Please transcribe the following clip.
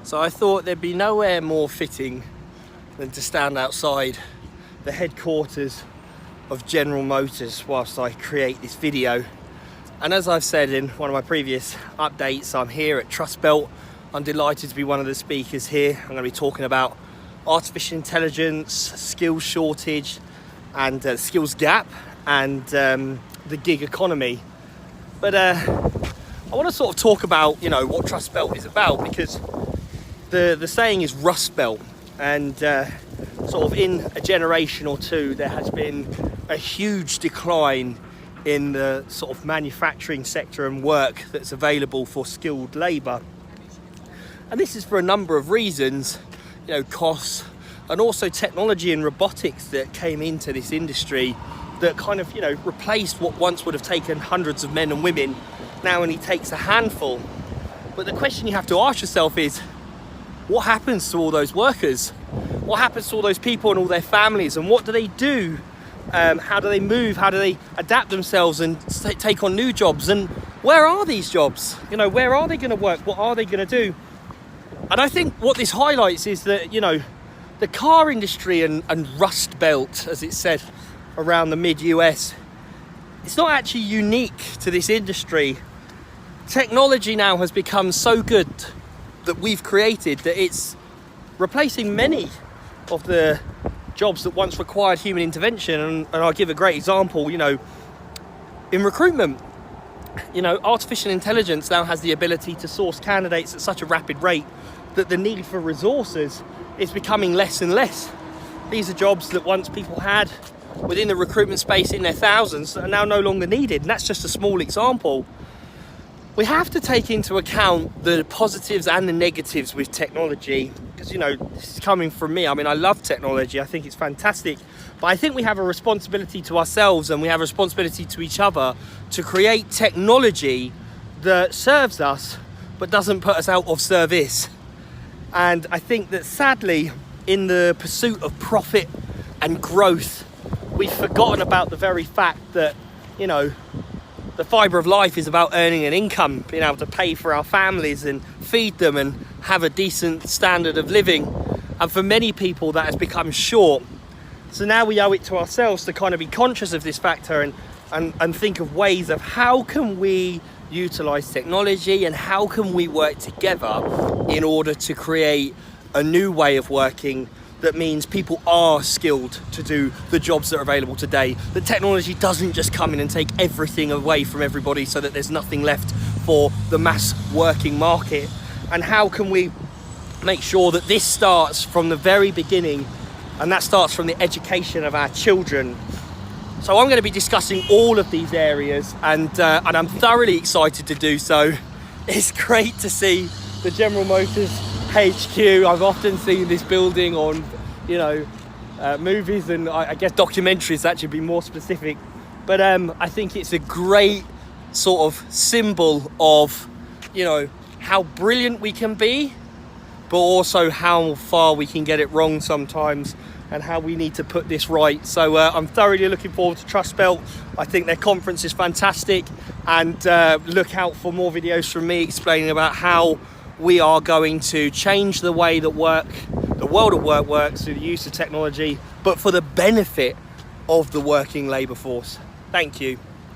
So I thought there'd be nowhere more fitting than to stand outside the headquarters of General Motors whilst I create this video. And as I've said in one of my previous updates, I'm here at Trust Belt. I'm delighted to be one of the speakers here. I'm going to be talking about artificial intelligence, skills shortage and skills gap, and the gig economy. But I want to sort of talk about, what Trust Belt is about, because the saying is Rust Belt, and sort of in a generation or two there has been a huge decline in the sort of manufacturing sector and work that's available for skilled labour. And this is for a number of reasons, costs, and also technology and robotics that came into this industry that kind of, replaced what once would have taken hundreds of men and women, now only takes a handful. But the question you have to ask yourself is, what happens to all those workers? What happens to all those people and all their families, and what do they do? How do they move? How do they adapt themselves and take on new jobs? And where are these jobs? Where are they going to work? What are they going to do? And I think what this highlights is that, the car industry and Rust Belt, as it's said around the mid-US, it's not actually unique to this industry. Technology now has become so good that we've created that it's replacing many of the jobs that once required human intervention. And I'll give a great example, in recruitment. Artificial intelligence now has the ability to source candidates at such a rapid rate that the need for resources is becoming less and less. These are jobs that once people had within the recruitment space in their thousands that are now no longer needed, and that's just a small example. We have to take into account the positives and the negatives with technology, because this is coming from me. I mean, I love technology, I think it's fantastic, but I think we have a responsibility to ourselves and we have a responsibility to each other to create technology that serves us but doesn't put us out of service. And I think that sadly, in the pursuit of profit and growth, we've forgotten about the very fact that, the fibre of life is about earning an income, being able to pay for our families and feed them and have a decent standard of living. And for many people that has become short. So now we owe it to ourselves to kind of be conscious of this factor and think of ways of how can we utilise technology and how can we work together in order to create a new way of working that means people are skilled to do the jobs that are available today. That technology doesn't just come in and take everything away from everybody so that there's nothing left for the mass working market. And how can we make sure that this starts from the very beginning, and that starts from the education of our children. So I'm going to be discussing all of these areas, and I'm thoroughly excited to do so. It's great to see the General Motors HQ. I've often seen this building on, movies and I guess documentaries, that should be more specific. But I think it's a great sort of symbol of, how brilliant we can be, but also how far we can get it wrong sometimes and how we need to put this right. So I'm thoroughly looking forward to Trust Belt. I think their conference is fantastic, and look out for more videos from me explaining about how we are going to change the way that the world of work works through the use of technology, but for the benefit of the working labour force. Thank you.